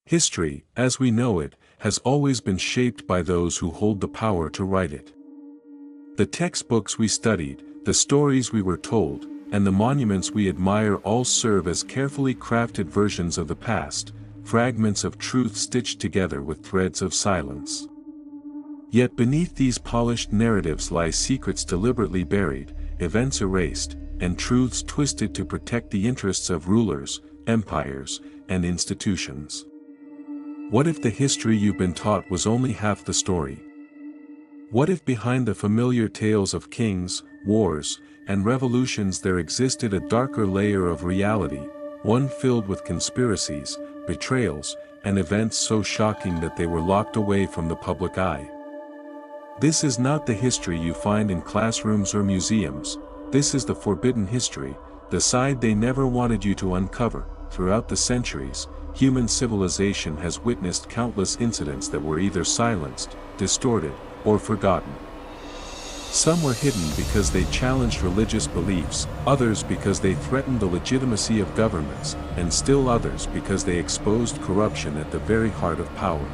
History, as we know it, has always been shaped by those who hold the power to write it. The textbooks we studied, the stories we were told, and the monuments we admire all serve as carefully crafted versions of the past, fragments of truth stitched together with threads of silence. Yet beneath these polished narratives lie secrets deliberately buried, events erased, and truths twisted to protect the interests of rulers, empires, and institutions. What if the history you've been taught was only half the story? What if behind the familiar tales of kings, wars, and revolutions there existed a darker layer of reality, one filled with conspiracies, betrayals, and events so shocking that they were locked away from the public eye? This is not the history you find in classrooms or museums. This is the forbidden history, the side they never wanted you to uncover. Throughout the centuries, human civilization has witnessed countless incidents that were either silenced, distorted, or forgotten. Some were hidden because they challenged religious beliefs, others because they threatened the legitimacy of governments, and still others because they exposed corruption at the very heart of power.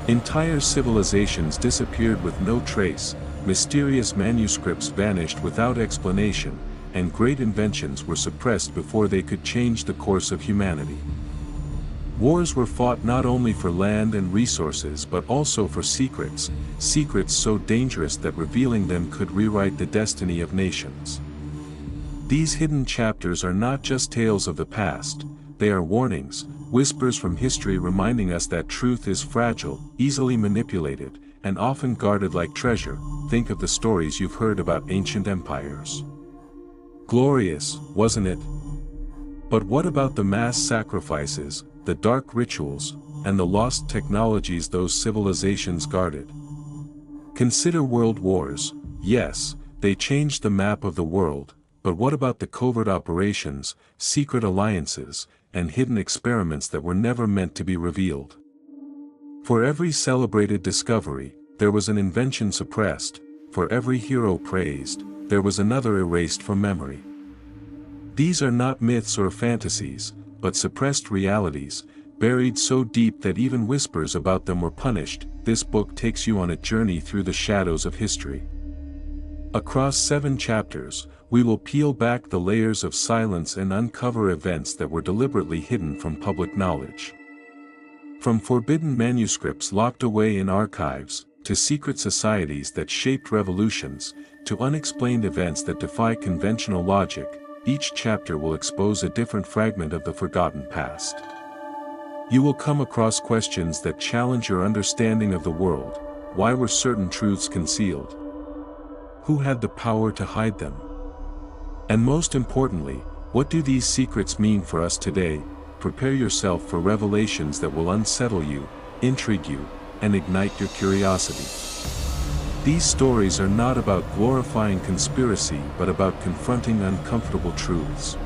Entire civilizations disappeared with no trace, mysterious manuscripts vanished without explanation, and great inventions were suppressed before they could change the course of humanity. Wars were fought not only for land and resources but also for secrets, secrets so dangerous that revealing them could rewrite the destiny of nations. These hidden chapters are not just tales of the past, they are warnings, whispers from history reminding us that truth is fragile, easily manipulated, and often guarded like treasure. Think of the stories you've heard about ancient empires. Glorious, wasn't it? But what about the mass sacrifices, the dark rituals, and the lost technologies those civilizations guarded? Consider world wars. Yes, they changed the map of the world, but what about the covert operations, secret alliances, and hidden experiments that were never meant to be revealed? For every celebrated discovery, there was an invention suppressed. For every hero praised, there was another erased from memory. These are not myths or fantasies, but suppressed realities, buried so deep that even whispers about them were punished. This book takes you on a journey through the shadows of history. Across 7 chapters, we will peel back the layers of silence and uncover events that were deliberately hidden from public knowledge. From forbidden manuscripts locked away in archives, to secret societies that shaped revolutions, to unexplained events that defy conventional logic, each chapter will expose a different fragment of the forgotten past. You will come across questions that challenge your understanding of the world. Why were certain truths concealed? Who had the power to hide them? And most importantly, what do these secrets mean for us today? Prepare yourself for revelations that will unsettle you, intrigue you, and ignite your curiosity. These stories are not about glorifying conspiracy but about confronting uncomfortable truths.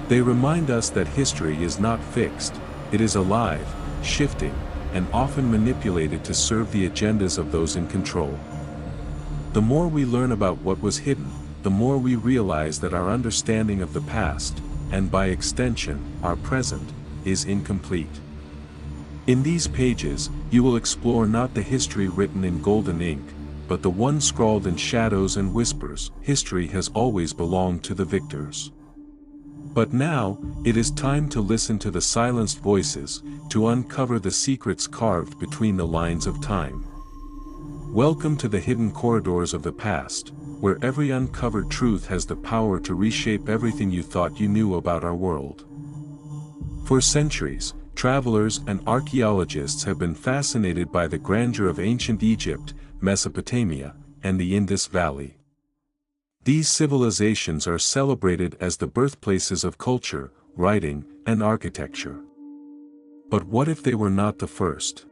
They remind us that history is not fixed, it is alive, shifting, and often manipulated to serve the agendas of those in control. The more we learn about what was hidden, the more we realize that our understanding of the past, and by extension, our present, is incomplete. In these pages, you will explore not the history written in golden ink, but the one scrawled in shadows and whispers. History has always belonged to the victors. But now, it is time to listen to the silenced voices, to uncover the secrets carved between the lines of time. Welcome to the hidden corridors of the past, where every uncovered truth has the power to reshape everything you thought you knew about our world. For centuries, travelers and archaeologists have been fascinated by the grandeur of ancient Egypt, Mesopotamia, and the Indus Valley. These civilizations are celebrated as the birthplaces of culture, writing, and architecture. But what if they were not the first?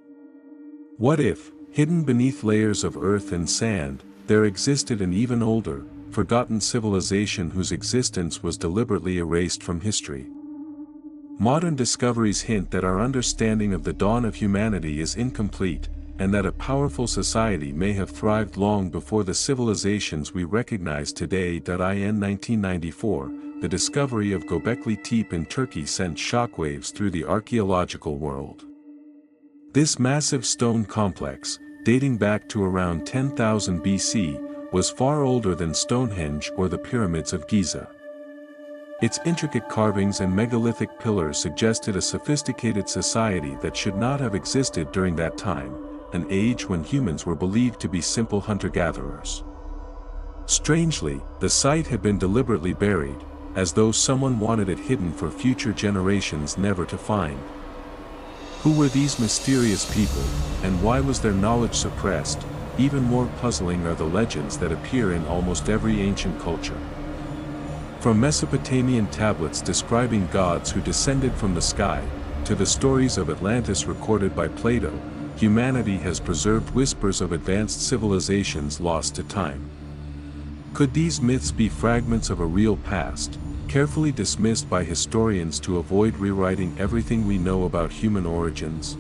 What if, hidden beneath layers of earth and sand, there existed an even older, forgotten civilization whose existence was deliberately erased from history? Modern discoveries hint that our understanding of the dawn of humanity is incomplete, and that a powerful society may have thrived long before the civilizations we recognize today. In 1994, the discovery of Göbekli Tepe in Turkey sent shockwaves through the archaeological world. This massive stone complex, dating back to around 10,000 BC, was far older than Stonehenge or the pyramids of Giza. Its intricate carvings and megalithic pillars suggested a sophisticated society that should not have existed during that time, an age when humans were believed to be simple hunter-gatherers. Strangely, the site had been deliberately buried, as though someone wanted it hidden for future generations never to find. Who were these mysterious people, and why was their knowledge suppressed? Even more puzzling are the legends that appear in almost every ancient culture. From Mesopotamian tablets describing gods who descended from the sky, to the stories of Atlantis recorded by Plato, humanity has preserved whispers of advanced civilizations lost to time. Could these myths be fragments of a real past, carefully dismissed by historians to avoid rewriting everything we know about human origins?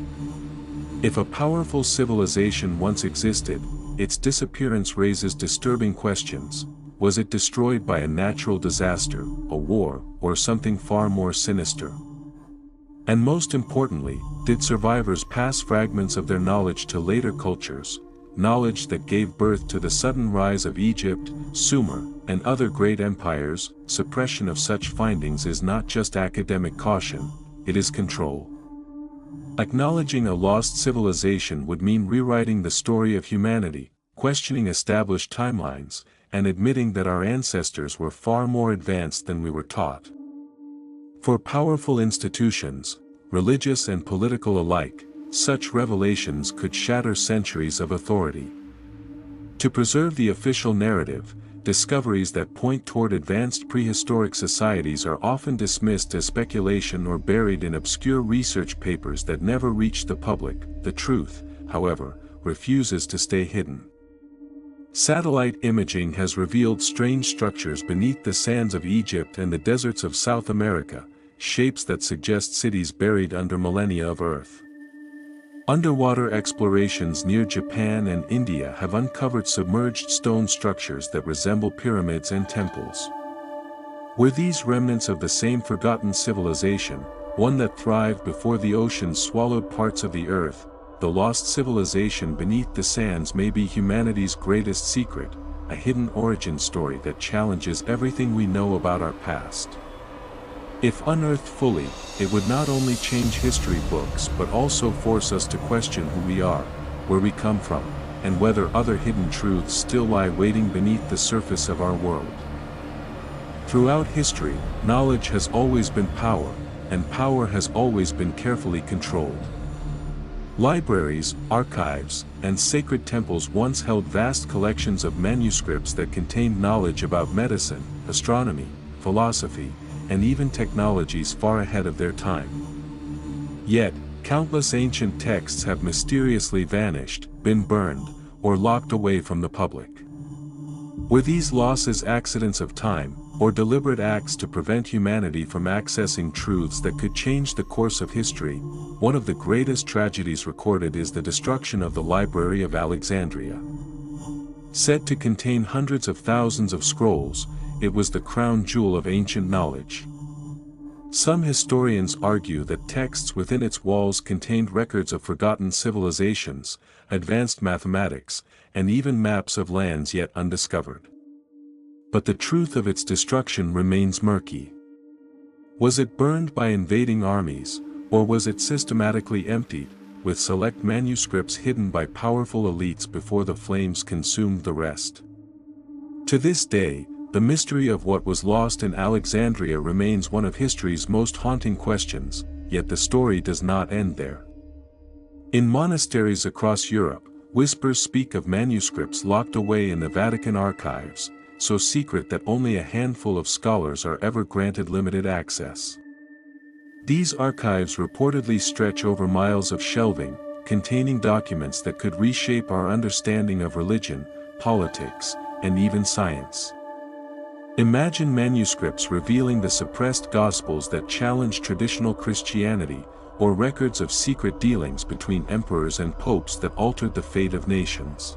If a powerful civilization once existed, its disappearance raises disturbing questions. Was it destroyed by a natural disaster, a war, or something far more sinister? And most importantly, did survivors pass fragments of their knowledge to later cultures, knowledge that gave birth to the sudden rise of Egypt, Sumer, and other great empires? Suppression of such findings is not just academic caution, it is control. Acknowledging a lost civilization would mean rewriting the story of humanity, questioning established timelines, and admitting that our ancestors were far more advanced than we were taught. For powerful institutions, religious and political alike, such revelations could shatter centuries of authority. To preserve the official narrative, discoveries that point toward advanced prehistoric societies are often dismissed as speculation or buried in obscure research papers that never reach the public. The truth, however, refuses to stay hidden. Satellite imaging has revealed strange structures beneath the sands of Egypt and the deserts of South America, shapes that suggest cities buried under millennia of Earth. Underwater explorations near Japan and India have uncovered submerged stone structures that resemble pyramids and temples. Were these remnants of the same forgotten civilization, one that thrived before the oceans swallowed parts of the Earth? The lost civilization beneath the sands may be humanity's greatest secret, a hidden origin story that challenges everything we know about our past. If unearthed fully, it would not only change history books but also force us to question who we are, where we come from, and whether other hidden truths still lie waiting beneath the surface of our world. Throughout history, knowledge has always been power, and power has always been carefully controlled. Libraries, archives, and sacred temples once held vast collections of manuscripts that contained knowledge about medicine, astronomy, philosophy, and even technologies far ahead of their time. Yet, countless ancient texts have mysteriously vanished, been burned, or locked away from the public. Were these losses accidents of time, or deliberate acts to prevent humanity from accessing truths that could change the course of history? One of the greatest tragedies recorded is the destruction of the Library of Alexandria. Said to contain hundreds of thousands of scrolls, it was the crown jewel of ancient knowledge. Some historians argue that texts within its walls contained records of forgotten civilizations, advanced mathematics, and even maps of lands yet undiscovered. But the truth of its destruction remains murky. Was it burned by invading armies, or was it systematically emptied, with select manuscripts hidden by powerful elites before the flames consumed the rest? To this day, the mystery of what was lost in Alexandria remains one of history's most haunting questions, yet the story does not end there. In monasteries across Europe, whispers speak of manuscripts locked away in the Vatican archives, so secret that only a handful of scholars are ever granted limited access. These archives reportedly stretch over miles of shelving, containing documents that could reshape our understanding of religion, politics, and even science. Imagine manuscripts revealing the suppressed Gospels that challenge traditional Christianity, or records of secret dealings between emperors and popes that altered the fate of nations.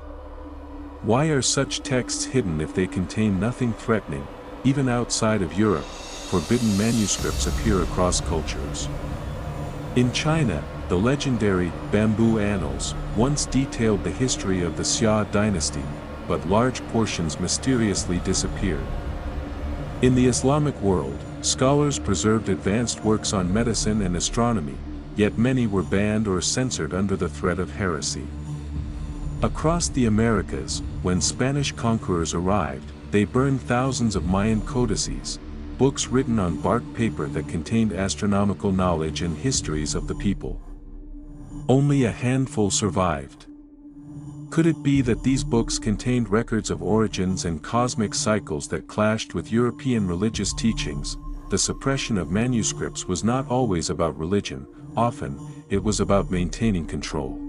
Why are such texts hidden if they contain nothing threatening, even outside of Europe? forbidden manuscripts appear across cultures. In China, the legendary Bamboo Annals once detailed the history of the Xia dynasty, but large portions mysteriously disappeared. In the Islamic world, scholars preserved advanced works on medicine and astronomy, yet many were banned or censored under the threat of heresy. Across the Americas, when Spanish conquerors arrived, they burned thousands of Mayan codices, books written on bark paper that contained astronomical knowledge and histories of the people. Only a handful survived. Could it be that these books contained records of origins and cosmic cycles that clashed with European religious teachings? The suppression of manuscripts was not always about religion, often, it was about maintaining control.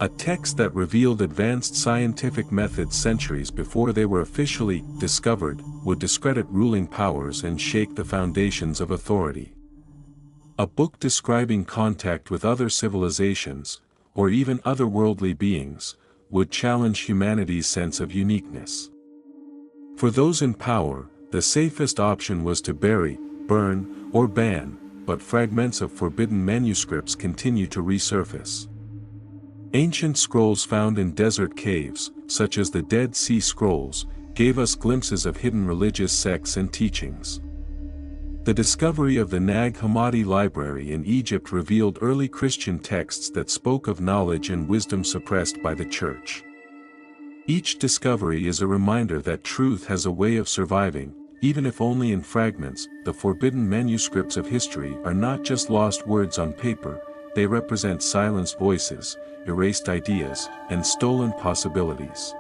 A text that revealed advanced scientific methods centuries before they were officially discovered would discredit ruling powers and shake the foundations of authority. A book describing contact with other civilizations, or even otherworldly beings, would challenge humanity's sense of uniqueness. For those in power, the safest option was to bury, burn, or ban, but fragments of forbidden manuscripts continue to resurface. Ancient scrolls found in desert caves, such as the Dead Sea Scrolls, gave us glimpses of hidden religious sects and teachings. The discovery of the Nag Hammadi library in Egypt revealed early Christian texts that spoke of knowledge and wisdom suppressed by the Church. Each discovery is a reminder that truth has a way of surviving, even if only in fragments. The forbidden manuscripts of history are not just lost words on paper, they represent silenced voices, erased ideas, and stolen possibilities.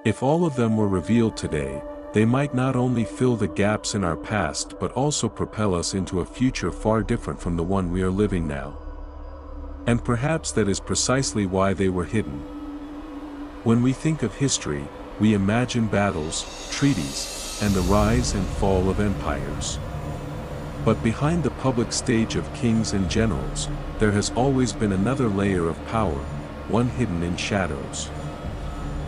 If all of them were revealed today, they might not only fill the gaps in our past but also propel us into a future far different from the one we are living now. And perhaps that is precisely why they were hidden. When we think of history, we imagine battles, treaties, and the rise and fall of empires. But behind the public stage of kings and generals, there has always been another layer of power, one hidden in shadows.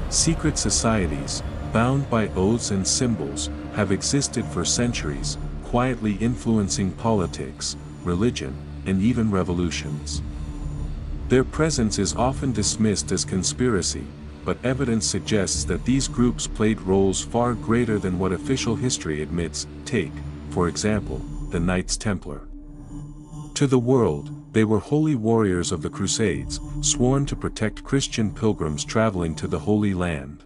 Secret societies, bound by oaths and symbols, have existed for centuries, quietly influencing politics, religion, and even revolutions. Their presence is often dismissed as conspiracy, but evidence suggests that these groups played roles far greater than what official history admits. Take, for example, the Knights Templar. To the world, they were holy warriors of the Crusades, sworn to protect Christian pilgrims traveling to the Holy Land.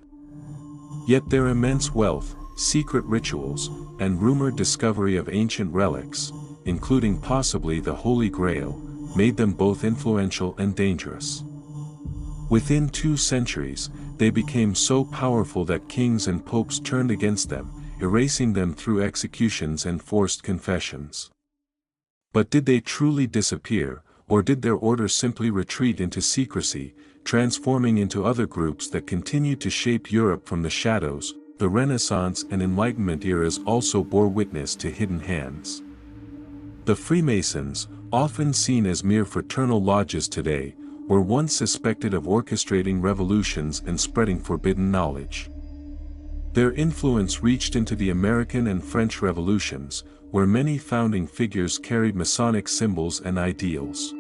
Yet their immense wealth, secret rituals, and rumored discovery of ancient relics, including possibly the Holy Grail, made them both influential and dangerous. Within 2 centuries, they became so powerful that kings and popes turned against them, erasing them through executions and forced confessions. But did they truly disappear, or did their order simply retreat into secrecy, transforming into other groups that continued to shape Europe from the shadows? The Renaissance and Enlightenment eras also bore witness to hidden hands. The Freemasons, often seen as mere fraternal lodges today, were once suspected of orchestrating revolutions and spreading forbidden knowledge. Their influence reached into the American and French revolutions, where many founding figures carried Masonic symbols and ideals.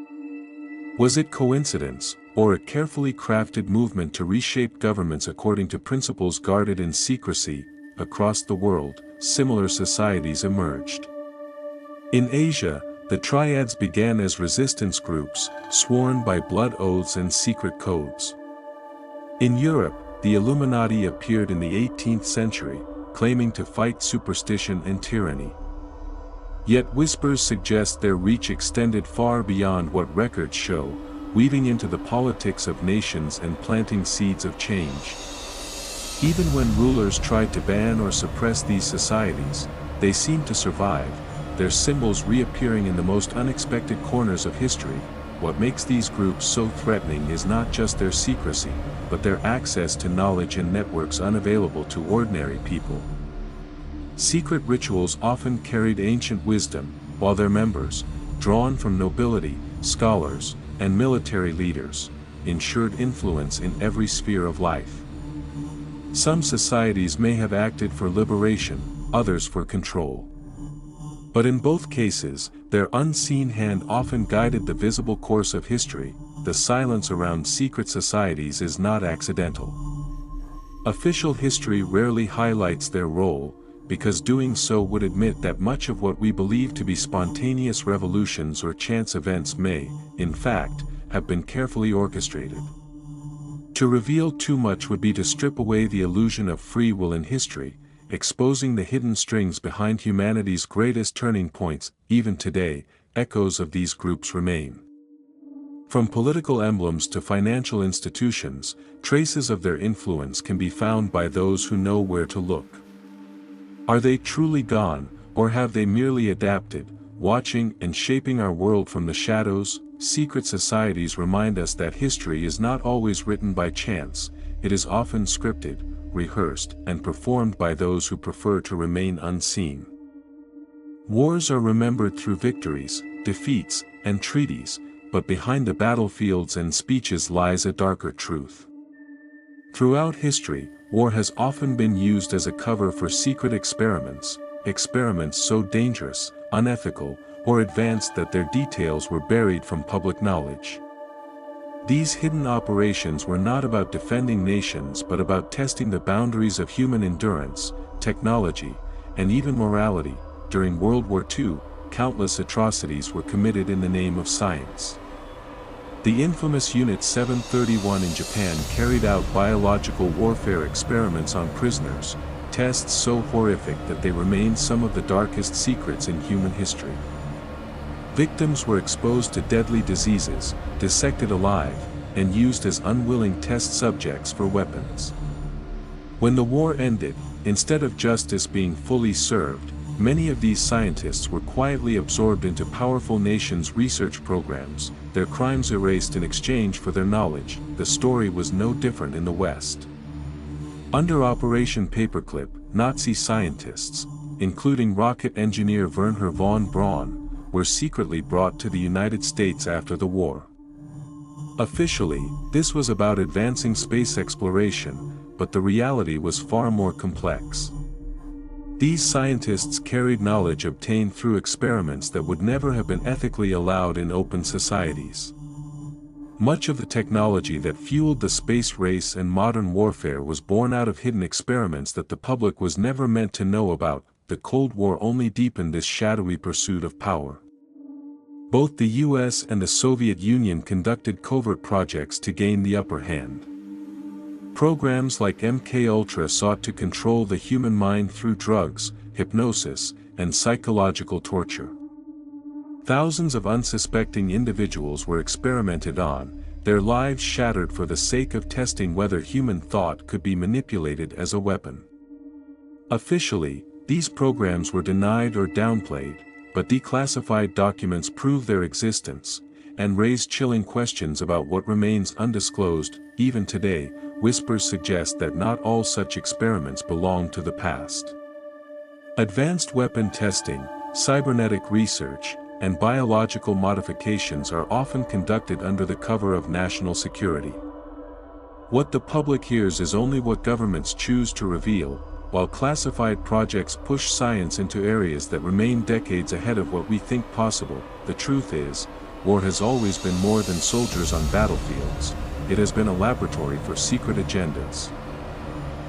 Was it coincidence, or a carefully crafted movement to reshape governments according to principles guarded in secrecy? Across the world, similar societies emerged. In Asia, the triads began as resistance groups, sworn by blood oaths and secret codes. In Europe, the Illuminati appeared in the 18th century, claiming to fight superstition and tyranny. Yet whispers suggest their reach extended far beyond what records show, weaving into the politics of nations and planting seeds of change. Even when rulers tried to ban or suppress these societies, they seemed to survive, their symbols reappearing in the most unexpected corners of history. What makes these groups so threatening is not just their secrecy, but their access to knowledge and networks unavailable to ordinary people. Secret rituals often carried ancient wisdom, while their members, drawn from nobility, scholars, and military leaders, ensured influence in every sphere of life. Some societies may have acted for liberation, others for control. But in both cases, their unseen hand often guided the visible course of history. The silence around secret societies is not accidental. Official history rarely highlights their role, because doing so would admit that much of what we believe to be spontaneous revolutions or chance events may, in fact, have been carefully orchestrated. To reveal too much would be to strip away the illusion of free will in history, exposing the hidden strings behind humanity's greatest turning points. Even today, echoes of these groups remain. From political emblems to financial institutions, traces of their influence can be found by those who know where to look. Are they truly gone, or have they merely adapted, watching and shaping our world from the shadows? Secret societies remind us that history is not always written by chance. It is often scripted, rehearsed, and performed by those who prefer to remain unseen. Wars are remembered through victories, defeats, and treaties, but behind the battlefields and speeches lies a darker truth. Throughout history, war has often been used as a cover for secret experiments so dangerous, unethical, or advanced that their details were buried from public knowledge. These hidden operations were not about defending nations but about testing the boundaries of human endurance, technology, and even morality. During World War II, countless atrocities were committed in the name of science. The infamous Unit 731 in Japan carried out biological warfare experiments on prisoners, tests so horrific that they remain some of the darkest secrets in human history. Victims were exposed to deadly diseases, dissected alive, and used as unwilling test subjects for weapons. When the war ended, instead of justice being fully served, many of these scientists were quietly absorbed into powerful nations' research programs, their crimes erased in exchange for their knowledge. The story was no different in the West. Under Operation Paperclip, Nazi scientists, including rocket engineer Wernher von Braun, were secretly brought to the United States after the war. Officially, this was about advancing space exploration, but the reality was far more complex. These scientists carried knowledge obtained through experiments that would never have been ethically allowed in open societies. Much of the technology that fueled the space race and modern warfare was born out of hidden experiments that the public was never meant to know about. The Cold War only deepened this shadowy pursuit of power. Both the US and the Soviet Union conducted covert projects to gain the upper hand. Programs like MKUltra sought to control the human mind through drugs, hypnosis, and psychological torture. Thousands of unsuspecting individuals were experimented on, their lives shattered for the sake of testing whether human thought could be manipulated as a weapon. Officially, these programs were denied or downplayed, but declassified documents prove their existence, and raise chilling questions about what remains undisclosed. Even today, whispers suggest that not all such experiments belong to the past. Advanced weapon testing, cybernetic research, and biological modifications are often conducted under the cover of national security. What the public hears is only what governments choose to reveal, while classified projects push science into areas that remain decades ahead of what we think possible. The truth is, war has always been more than soldiers on battlefields. It has been a laboratory for secret agendas.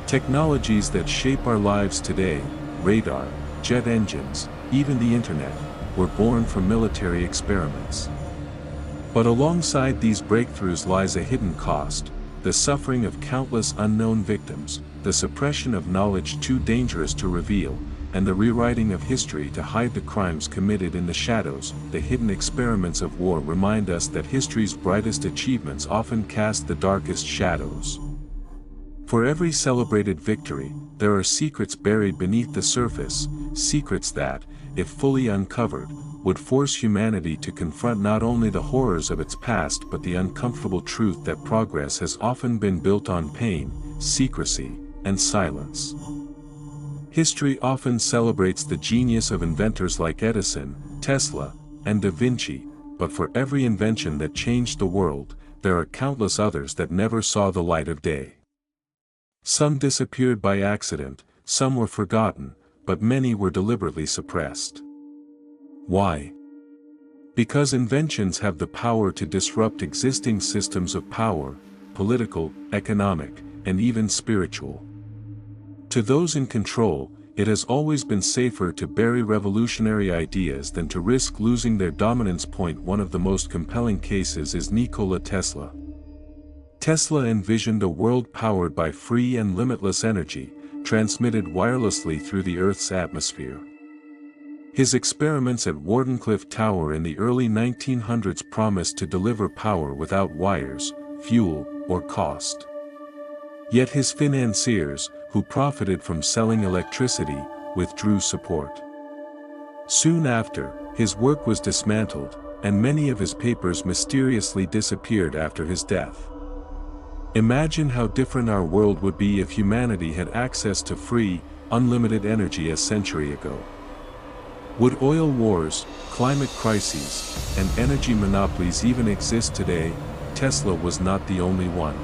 Technologies that shape our lives today, radar, jet engines, even the internet, were born from military experiments. But alongside these breakthroughs lies a hidden cost, the suffering of countless unknown victims, the suppression of knowledge too dangerous to reveal, and the rewriting of history to hide the crimes committed in the shadows. The hidden experiments of war remind us that history's brightest achievements often cast the darkest shadows. For every celebrated victory, there are secrets buried beneath the surface, secrets that, if fully uncovered, would force humanity to confront not only the horrors of its past but the uncomfortable truth that progress has often been built on pain, secrecy, and silence. History often celebrates the genius of inventors like Edison, Tesla, and Da Vinci, but for every invention that changed the world, there are countless others that never saw the light of day. Some disappeared by accident, some were forgotten, but many were deliberately suppressed. Why? Because inventions have the power to disrupt existing systems of power, political, economic, and even spiritual. To those in control, it has always been safer to bury revolutionary ideas than to risk losing their dominance. One of the most compelling cases is Nikola Tesla. Tesla envisioned a world powered by free and limitless energy, transmitted wirelessly through the Earth's atmosphere. His experiments at Wardenclyffe Tower in the early 1900s promised to deliver power without wires, fuel, or cost. Yet his financiers, who profited from selling electricity, withdrew support. Soon after, his work was dismantled, and many of his papers mysteriously disappeared after his death. Imagine how different our world would be if humanity had access to free, unlimited energy a century ago. Would oil wars, climate crises, and energy monopolies even exist today? Tesla was not the only one.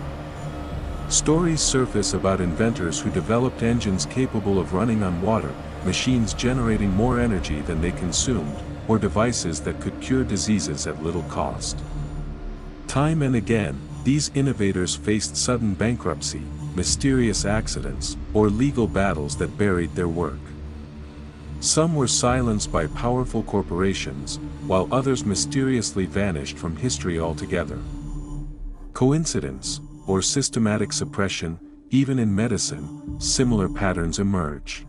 Stories surface about inventors who developed engines capable of running on water, machines generating more energy than they consumed, or devices that could cure diseases at little cost. Time and again, these innovators faced sudden bankruptcy, mysterious accidents, or legal battles that buried their work. Some were silenced by powerful corporations, while others mysteriously vanished from history altogether. Coincidence, or systematic suppression? Even in medicine, similar patterns emerge.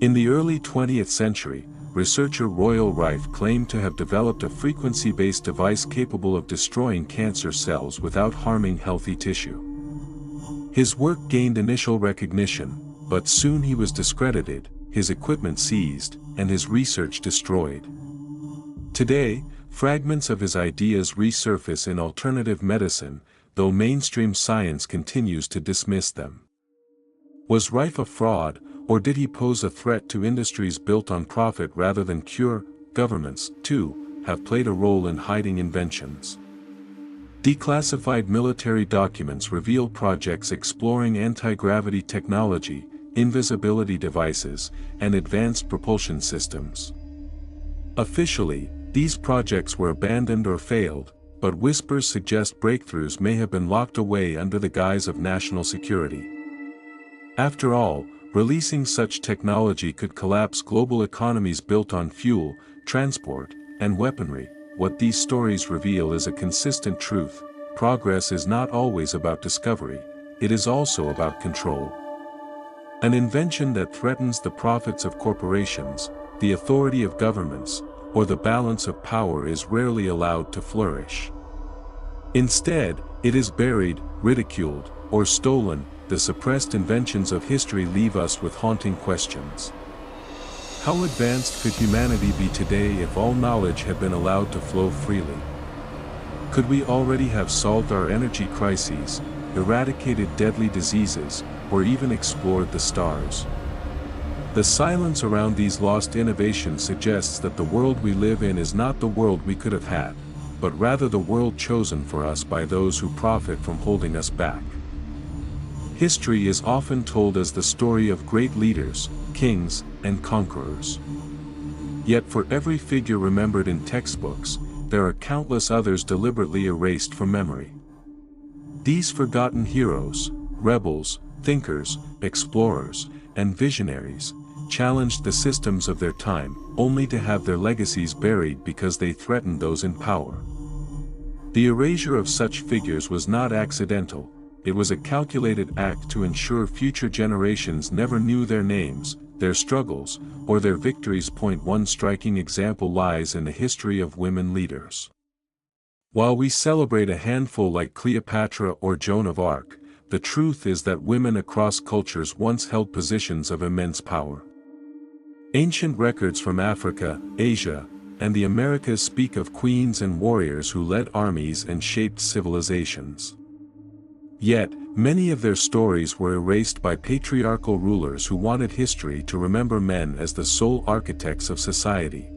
In the early 20th century, researcher Royal Rife claimed to have developed a frequency-based device capable of destroying cancer cells without harming healthy tissue. His work gained initial recognition, but soon he was discredited, his equipment seized, and his research destroyed. Today, fragments of his ideas resurface in alternative medicine, though mainstream science continues to dismiss them. Was Rife a fraud, or did he pose a threat to industries built on profit rather than cure? Governments, too, have played a role in hiding inventions. Declassified military documents reveal projects exploring anti-gravity technology, invisibility devices, and advanced propulsion systems. Officially, these projects were abandoned or failed, but whispers suggest breakthroughs may have been locked away under the guise of national security. After all, releasing such technology could collapse global economies built on fuel, transport, and weaponry. What these stories reveal is a consistent truth: progress is not always about discovery, it is also about control. An invention that threatens the profits of corporations, the authority of governments, or the balance of power is rarely allowed to flourish. Instead, it is buried, ridiculed, or stolen. The suppressed inventions of history leave us with haunting questions. How advanced could humanity be today if all knowledge had been allowed to flow freely? Could we already have solved our energy crises, eradicated deadly diseases, or even explored the stars? The silence around these lost innovations suggests that the world we live in is not the world we could have had, but rather the world chosen for us by those who profit from holding us back. History is often told as the story of great leaders, kings, and conquerors. Yet for every figure remembered in textbooks, there are countless others deliberately erased from memory. These forgotten heroes, rebels, thinkers, explorers, and visionaries, challenged the systems of their time, only to have their legacies buried because they threatened those in power. The erasure of such figures was not accidental, it was a calculated act to ensure future generations never knew their names, their struggles, or their victories. One striking example lies in the history of women leaders. While we celebrate a handful like Cleopatra or Joan of Arc, the truth is that women across cultures once held positions of immense power. Ancient records from Africa, Asia, and the Americas speak of queens and warriors who led armies and shaped civilizations. Yet, many of their stories were erased by patriarchal rulers who wanted history to remember men as the sole architects of society.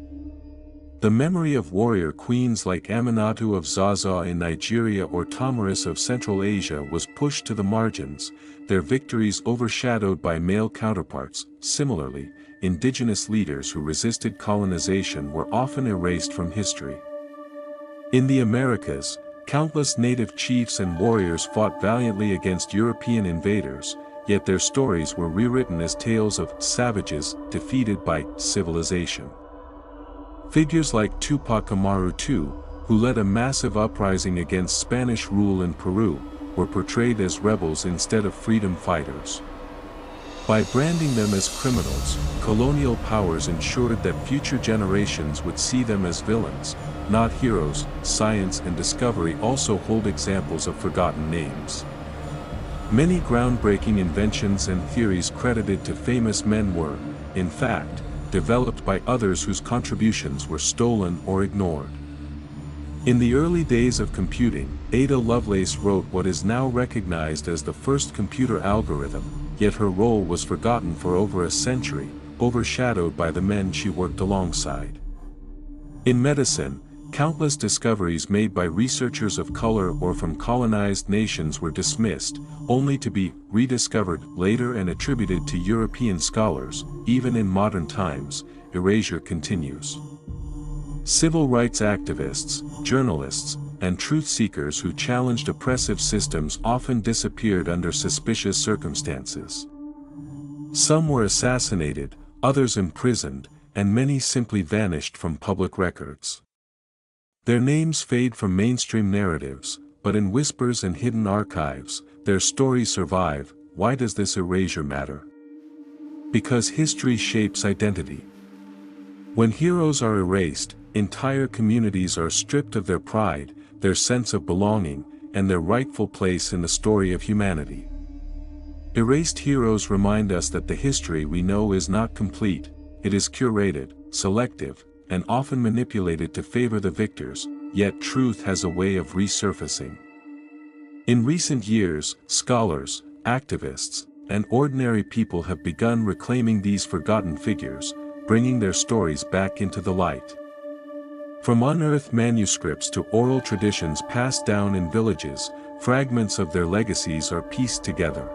The memory of warrior queens like Aminatu of Zaza in Nigeria or Tamaris of Central Asia was pushed to the margins, their victories overshadowed by male counterparts. Similarly, indigenous leaders who resisted colonization were often erased from history. In the Americas, countless native chiefs and warriors fought valiantly against European invaders, yet their stories were rewritten as tales of savages defeated by civilization. Figures like Tupac Amaru II, who led a massive uprising against Spanish rule in Peru, were portrayed as rebels instead of freedom fighters. By branding them as criminals, colonial powers ensured that future generations would see them as villains, not heroes. Science and discovery also hold examples of forgotten names. Many groundbreaking inventions and theories credited to famous men were, in fact, developed by others whose contributions were stolen or ignored. In the early days of computing, Ada Lovelace wrote what is now recognized as the first computer algorithm, yet her role was forgotten for over a century, overshadowed by the men she worked alongside. In medicine, countless discoveries made by researchers of color or from colonized nations were dismissed, only to be rediscovered later and attributed to European scholars. Even in modern times, erasure continues. Civil rights activists, journalists, and truth seekers who challenged oppressive systems often disappeared under suspicious circumstances. Some were assassinated, others imprisoned, and many simply vanished from public records. Their names fade from mainstream narratives, but in whispers and hidden archives, their stories survive. Why does this erasure matter? Because history shapes identity. When heroes are erased, entire communities are stripped of their pride, their sense of belonging, and their rightful place in the story of humanity. Erased heroes remind us that the history we know is not complete, it is curated, selective, and often manipulated to favor the victors, yet truth has a way of resurfacing. In recent years, scholars, activists, and ordinary people have begun reclaiming these forgotten figures, bringing their stories back into the light. From unearthed manuscripts to oral traditions passed down in villages, fragments of their legacies are pieced together.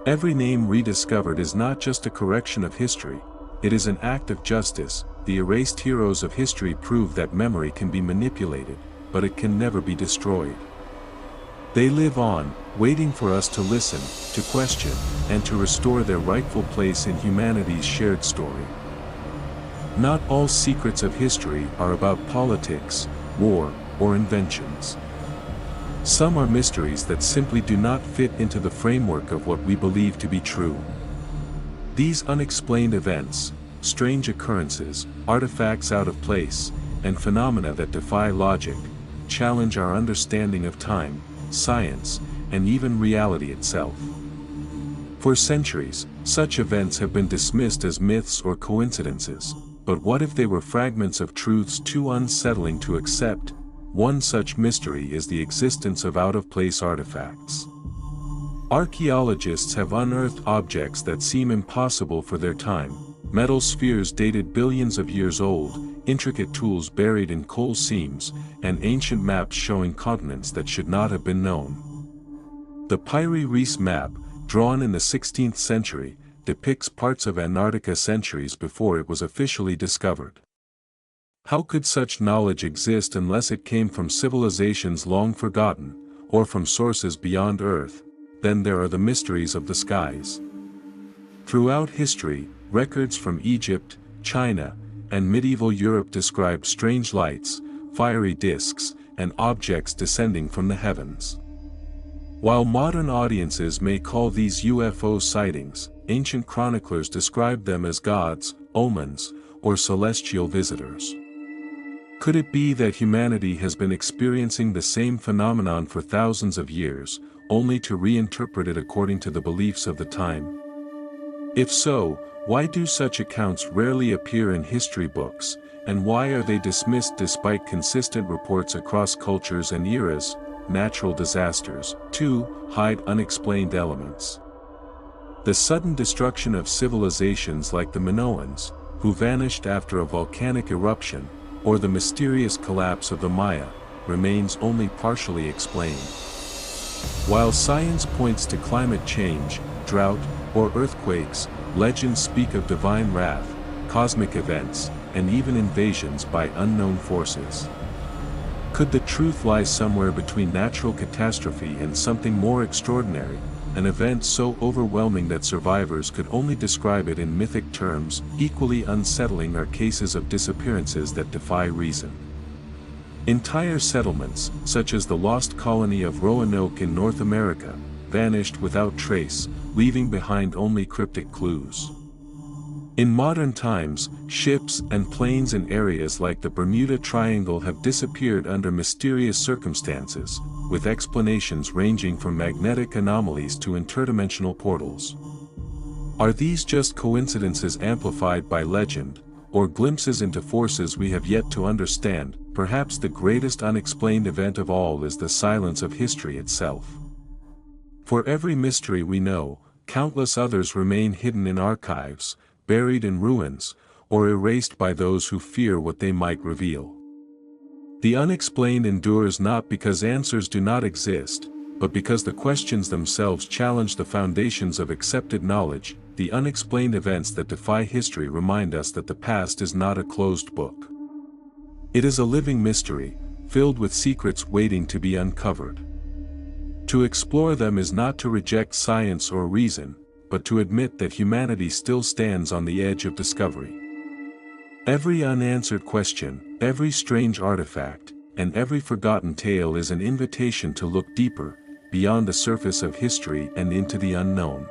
Every name rediscovered is not just a correction of history, it is an act of justice. The erased heroes of history prove that memory can be manipulated, but it can never be destroyed. They live on, waiting for us to listen, to question, and to restore their rightful place in humanity's shared story. Not all secrets of history are about politics, war, or inventions. Some are mysteries that simply do not fit into the framework of what we believe to be true. These unexplained events, strange occurrences, artifacts out of place, and phenomena that defy logic, challenge our understanding of time, science, and even reality itself. For centuries, such events have been dismissed as myths or coincidences, but what if they were fragments of truths too unsettling to accept? One such mystery is the existence of out-of-place artifacts. Archaeologists have unearthed objects that seem impossible for their time, metal spheres dated billions of years old, intricate tools buried in coal seams, and ancient maps showing continents that should not have been known. The Piri Reis map, drawn in the 16th century, depicts parts of Antarctica centuries before it was officially discovered. How could such knowledge exist unless it came from civilizations long forgotten, or from sources beyond Earth? Then there are the mysteries of the skies. Throughout history, records from Egypt, China, and medieval Europe describe strange lights, fiery disks, and objects descending from the heavens. While modern audiences may call these UFO sightings, ancient chroniclers described them as gods, omens, or celestial visitors. Could it be that humanity has been experiencing the same phenomenon for thousands of years, only to reinterpret it according to the beliefs of the time? If so, why do such accounts rarely appear in history books, and why are they dismissed despite consistent reports across cultures and eras? Natural disasters, too, hide unexplained elements. The sudden destruction of civilizations like the Minoans, who vanished after a volcanic eruption, or the mysterious collapse of the Maya, remains only partially explained. While science points to climate change, drought, or earthquakes, legends speak of divine wrath, cosmic events, and even invasions by unknown forces. Could the truth lie somewhere between natural catastrophe and something more extraordinary, an event so overwhelming that survivors could only describe it in mythic terms? Equally unsettling are cases of disappearances that defy reason. Entire settlements, such as the lost colony of Roanoke in North America, vanished without trace, leaving behind only cryptic clues. In modern times, ships and planes in areas like the Bermuda Triangle have disappeared under mysterious circumstances, with explanations ranging from magnetic anomalies to interdimensional portals. Are these just coincidences amplified by legend, or glimpses into forces we have yet to understand? Perhaps the greatest unexplained event of all is the silence of history itself. For every mystery we know, countless others remain hidden in archives, buried in ruins, or erased by those who fear what they might reveal. The unexplained endures not because answers do not exist, but because the questions themselves challenge the foundations of accepted knowledge. The unexplained events that defy history remind us that the past is not a closed book. It is a living mystery, filled with secrets waiting to be uncovered. To explore them is not to reject science or reason, but to admit that humanity still stands on the edge of discovery. Every unanswered question, every strange artifact, and every forgotten tale is an invitation to look deeper, beyond the surface of history and into the unknown.